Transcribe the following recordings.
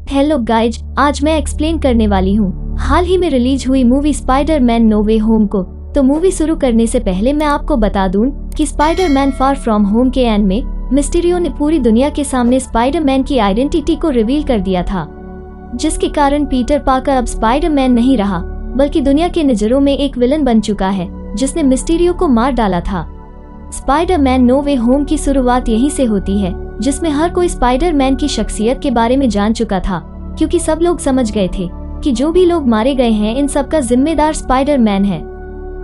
Hello guys, आज मैं explain करने वाली हूँ हाल ही में रिलीज हुई मूवी स्पाइडरमैन नो वे होम को। तो मूवी शुरू करने से पहले मैं आपको बता दूं कि स्पाइडरमैन फार फ्रॉम होम के एंड में मिस्टीरियो ने पूरी दुनिया के सामने स्पाइडरमैन की आइडेंटिटी को रिवील कर दिया था, जिसके कारण पीटर पार्कर अब स्पाइडरमैन नहीं रहा बल्कि दुनिया के नजरों में एक विलन बन चुका है जिसने मिस्टीरियो को मार डाला था। स्पाइडरमैन नो वे होम की शुरुआत यहीं से होती है, जिसमें हर कोई स्पाइडरमैन की शख्सियत के बारे में जान चुका था, क्योंकि सब लोग समझ गए थे कि जो भी लोग मारे गए हैं इन सब का जिम्मेदार स्पाइडरमैन है।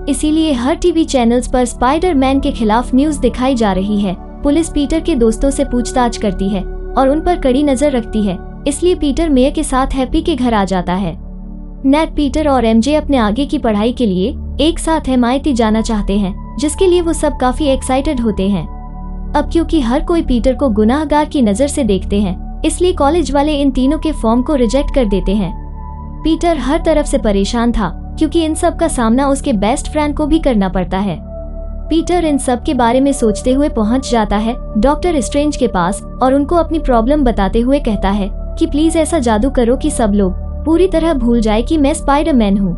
इसीलिए हर टीवी चैनल्स पर स्पाइडरमैन के खिलाफ न्यूज दिखाई जा रही है। पुलिस पीटर के दोस्तों से पूछताछ करती है और उन पर कड़ी नजर रखती है, इसलिए पीटर मेयर के साथ हैप्पी के घर आ जाता है। नेड, पीटर और एमजे अपने आगे की पढ़ाई के लिए एक साथ MIT जाना चाहते हैं, जिसके लिए वो सब काफी एक्साइटेड होते हैं। अब क्योंकि हर कोई पीटर को गुनाहगार की नजर से देखते हैं, इसलिए कॉलेज वाले इन तीनों के फॉर्म को रिजेक्ट कर देते हैं। पीटर हर तरफ से परेशान था क्योंकि इन सब का सामना उसके बेस्ट फ्रेंड को भी करना पड़ता है। पीटर इन सब के बारे में सोचते हुए पहुंच जाता है डॉक्टर स्ट्रेंज के पास और उनको अपनी प्रॉब्लम बताते हुए कहता है कि प्लीज ऐसा जादू करो कि सब लोग पूरी तरह भूल जाए कि मैं स्पाइडरमैन हूँ।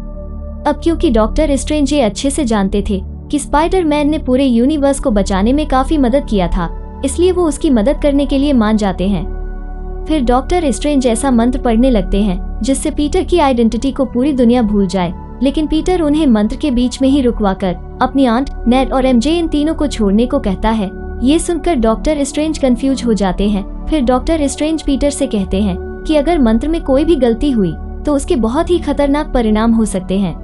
अब क्योंकि डॉक्टर स्ट्रेंज ये अच्छे से जानते थे कि स्पाइडरमैन ने पूरे यूनिवर्स को बचाने में काफी मदद किया था, इसलिए वो उसकी मदद करने के लिए मान जाते हैं। फिर डॉक्टर स्ट्रेंज ऐसा मंत्र पढ़ने लगते हैं जिससे पीटर की आइडेंटिटी को पूरी दुनिया भूल जाए, लेकिन पीटर उन्हें मंत्र के बीच में ही रुकवाकर अपनी आंट, नेड और एमजे इन तीनों को छोड़ने को कहता है। ये सुनकर डॉक्टर स्ट्रेंज कंफ्यूज हो जाते हैं। फिर डॉक्टर स्ट्रेंज पीटर से कहते हैं कि अगर मंत्र में कोई भी गलती हुई तो उसके बहुत ही खतरनाक परिणाम हो सकते हैं।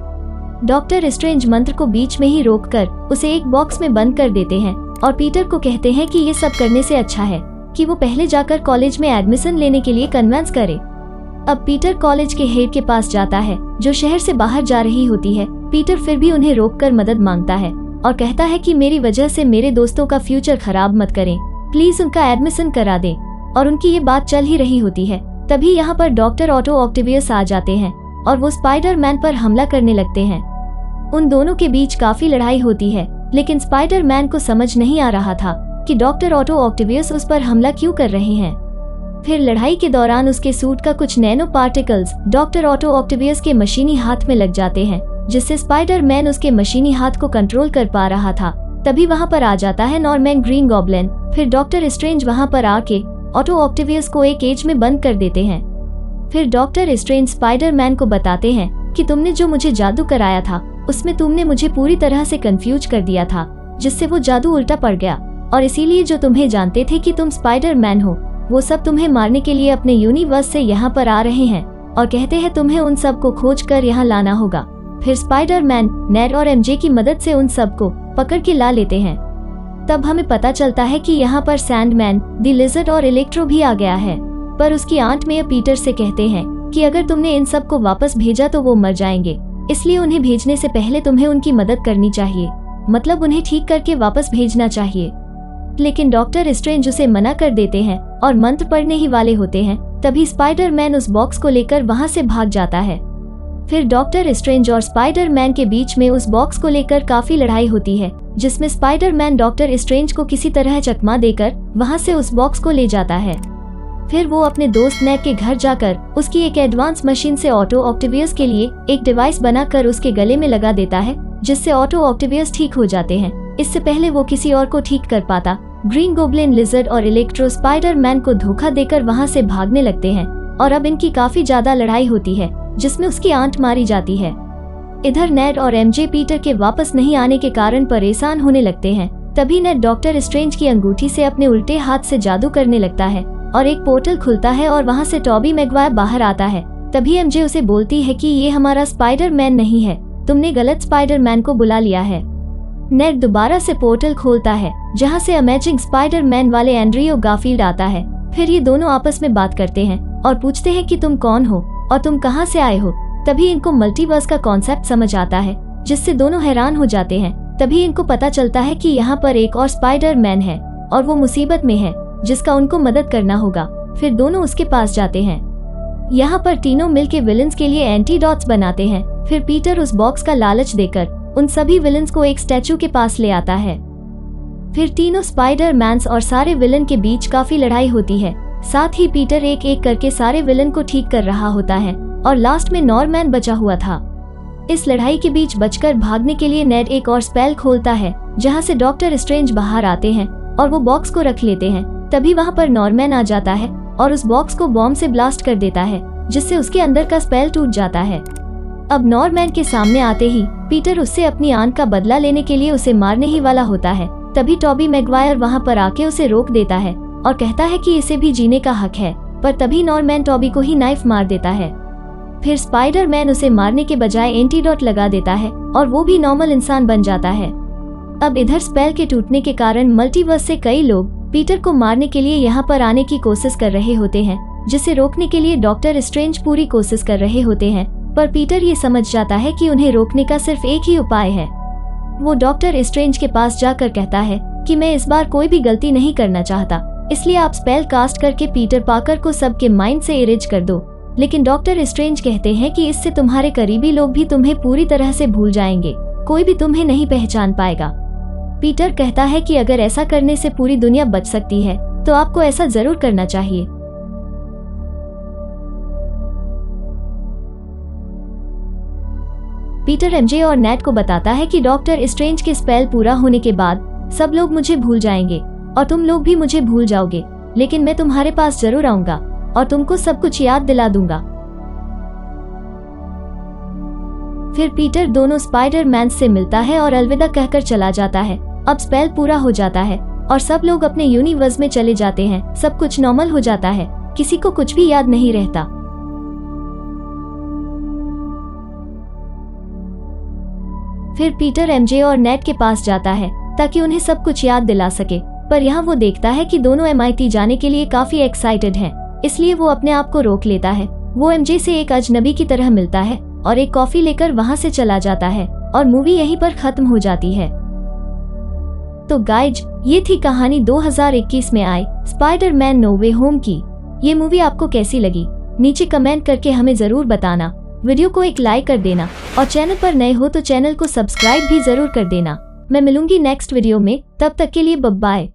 डॉक्टर स्ट्रेंज मंत्र को बीच में ही रोककर उसे एक बॉक्स में बंद कर देते हैं और पीटर को कहते हैं कि ये सब करने से अच्छा है कि वो पहले जाकर कॉलेज में एडमिशन लेने के लिए कन्विंस करे। अब पीटर कॉलेज के हेड के पास जाता है जो शहर से बाहर जा रही होती है। पीटर फिर भी उन्हें रोककर मदद मांगता है और कहता है कि मेरी वजह से मेरे दोस्तों का फ्यूचर खराब मत करें, प्लीज उनका एडमिशन करा दें। और उनकी ये बात चल ही रही होती है, तभी यहाँ पर डॉक्टर ऑटो ऑक्टेवियस आ जाते हैं और वो स्पाइडरमैन पर हमला करने लगते हैं। उन दोनों के बीच काफी लड़ाई होती है, लेकिन स्पाइडरमैन को समझ नहीं आ रहा था कि डॉक्टर ऑटो ऑक्टेवियस उस पर हमला क्यों कर रहे हैं। फिर लड़ाई के दौरान उसके सूट का कुछ nano particles doctor Otto Octavius के मशीनी हाथ में लग जाते हैं, जिससे स्पाइडरमैन उसके मशीनी हाथ को कंट्रोल कर पा रहा था। तभी वहाँ पर आ जाता है नॉर्मैन ग्रीन गॉब्लिन। फिर डॉक्टर स्ट्रेंज वहाँ पर आके ऑटो ऑक्टेवियस को एक केज में बंद कर देते हैं। फिर डॉक्टर स्ट्रेंज स्पाइडरमैन को बताते हैं कि तुमने जो मुझे जादू कराया था उसमें तुमने मुझे पूरी तरह से कंफ्यूज कर दिया था, जिससे वो जादू उल्टा पड़ गया, और इसीलिए जो तुम्हें जानते थे कि तुम स्पाइडरमैन हो वो सब तुम्हें मारने के लिए अपने यूनिवर्स से यहाँ पर आ रहे हैं और कहते हैं तुम्हें उन सब को खोज कर यहाँ लाना होगा। फिर स्पाइडरमैन, नेड और एमजे की मदद से उन सब को पकड़ के ला लेते हैं। तब हमें पता चलता है कि यहाँ पर सैंडमैन, द लिजर्ड और इलेक्ट्रो भी आ गया है, पर उसकी आंट मेयर पीटर से कहते हैं कि अगर तुमने इन सब को वापस भेजा तो वो मर जाएंगे, इसलिए उन्हें भेजने से पहले तुम्हें उनकी मदद करनी चाहिए, मतलब उन्हें ठीक करके वापस भेजना चाहिए। लेकिन डॉक्टर स्ट्रेंज उसे मना कर देते हैं और मंत्र पढ़ने ही वाले होते हैं। तभी स्पाइडरमैन उस बॉक्स को लेकर वहां से भाग जाता है। फिर डॉक्टर स्ट्रेंज और स्पाइडरमैन के बीच में उस बॉक्स को लेकर काफी लड़ाई होती है, जिसमें स्पाइडरमैन डॉक्टर स्ट्रेंज को किसी तरह चकमा देकर वहां से उस बॉक्स को ले जाता है। फिर वो अपने दोस्त नेड के घर जाकर उसकी एक एडवांस मशीन से ऑटो ऑक्टेवियस के लिए एक डिवाइस बनाकर उसके गले में लगा देता है, जिससे ऑटो ऑक्टेवियस ठीक हो जाते हैं। इससे पहले वो किसी और को ठीक कर पाता, ग्रीन गोब्लिन, लिजर्ड और इलेक्ट्रो स्पाइडरमैन को धोखा देकर वहां से भागने लगते हैं और अब इनकी काफी ज्यादा लड़ाई होती है, जिसमें उसकी आंट मारी जाती है। इधर नेड और एमजे पीटर के वापस नहीं आने के कारण परेशान होने लगते हैं। तभी नेड डॉक्टर स्ट्रेंज की अंगूठी से अपने उल्टे हाथ से जादू करने लगता है और एक पोर्टल खुलता है और वहां से टॉबी मैगवायर बाहर आता है। तभी एमजे उसे बोलती है कि ये हमारा स्पाइडरमैन नहीं है, तुमने गलत स्पाइडरमैन को बुला लिया है। नेड दोबारा से पोर्टल खोलता है जहां से अमेजिंग स्पाइडरमैन वाले एंड्रियो गारफील्ड आता है। फिर ये दोनों आपस में बात करते हैं और पूछते हैं कि तुम कौन हो और तुम कहां से आए हो। तभी इनको मल्टीवर्स का कॉन्सेप्ट समझ आता है, जिससे दोनों हैरान हो जाते हैं। तभी इनको पता चलता है कि यहाँ पर एक और स्पाइडरमैन है और वो मुसीबत में है, जिसका उनको मदद करना होगा। फिर दोनों उसके पास जाते हैं। यहाँ पर तीनों मिलके विलन्स के लिए एंटीडॉट्स बनाते हैं। फिर पीटर उस बॉक्स का लालच देकर उन सभी विलन्स को एक स्टैचू के पास ले आता है। फिर तीनों स्पाइडरमैन्स और सारे विलन के बीच काफी लड़ाई होती है। साथ ही पीटर एक एक करके सारे विलन को ठीक कर रहा होता है और लास्ट में नॉर्मैन बचा हुआ था। इस लड़ाई के बीच बचकर भागने के लिए नेड एक और स्पेल खोलता है जहां से डॉक्टर स्ट्रेंज बाहर आते हैं और वो बॉक्स को रख लेते हैं। तभी वहां पर नॉर्मैन आ जाता है और उस बॉक्स को बॉम्ब से ब्लास्ट कर देता है जिससे उसके अंदर का स्पेल टूट जाता है। अब नॉर्मैन के सामने आते ही पीटर उससे अपनी आन का बदला लेने के लिए उसे मारने ही वाला होता है। तभी टॉबी मैगवायर वहां पर आके उसे रोक देता है और कहता है कि इसे भी जीने का हक है, पर तभी नॉर्मैन टॉबी को ही नाइफ मार देता है। फिर स्पाइडरमैन उसे मारने के बजाय एंटीडोट लगा देता है और वो भी नॉर्मल इंसान बन जाता है। अब इधर स्पेल के टूटने के कारण मल्टीवर्स से कई लोग पीटर को मारने के लिए यहाँ पर आने की कोशिश कर रहे होते हैं, जिसे रोकने के लिए डॉक्टर स्ट्रेंज पूरी कोशिश कर रहे होते हैं। पर पीटर ये समझ जाता है कि उन्हें रोकने का सिर्फ एक ही उपाय है। वो डॉक्टर स्ट्रेंज के पास जाकर कहता है कि मैं इस बार कोई भी गलती नहीं करना चाहता, इसलिए आप स्पेल कास्ट करके पीटर पार्कर को सबके माइंड से इरेज कर दो। लेकिन डॉक्टर स्ट्रेंज कहते हैं कि इससे तुम्हारे करीबी लोग भी तुम्हें पूरी तरह से भूल जाएंगे, कोई भी तुम्हें नहीं पहचान पाएगा। पीटर कहता है कि अगर ऐसा करने से पूरी दुनिया बच सकती है तो आपको ऐसा जरूर करना चाहिए। पीटर एमजे और नेट को बताता है कि डॉक्टर स्ट्रेंज के स्पेल पूरा होने के बाद सब लोग मुझे भूल जाएंगे और तुम लोग भी मुझे भूल जाओगे, लेकिन मैं तुम्हारे पास जरूर आऊंगा और तुमको सब कुछ याद दिला दूंगा। फिर पीटर दोनों स्पाइडरमैन से मिलता है और अलविदा कहकर चला जाता है। अब स्पेल पूरा हो जाता है और सब लोग अपने यूनिवर्स में चले जाते हैं। सब कुछ नॉर्मल हो जाता है, किसी को कुछ भी याद नहीं रहता। फिर पीटर एमजे और नेट के पास जाता है ताकि उन्हें सब कुछ याद दिला सके, पर यहाँ वो देखता है कि दोनों MIT जाने के लिए काफी एक्साइटेड हैं, इसलिए वो अपने आप को रोक लेता है। वो एमजे से एक अजनबी की तरह मिलता है और एक कॉफी लेकर वहां से चला जाता है और मूवी यहीं पर खत्म हो जाती है। तो गाइज, ये थी कहानी 2021 में आई स्पाइडरमैन नो वे होम की। ये मूवी आपको कैसी लगी नीचे कमेंट करके हमें जरूर बताना। वीडियो को एक लाइक कर देना और चैनल पर नए हो तो चैनल को सब्सक्राइब भी जरूर कर देना। मैं मिलूंगी नेक्स्ट वीडियो में, तब तक के लिए बाय बाय।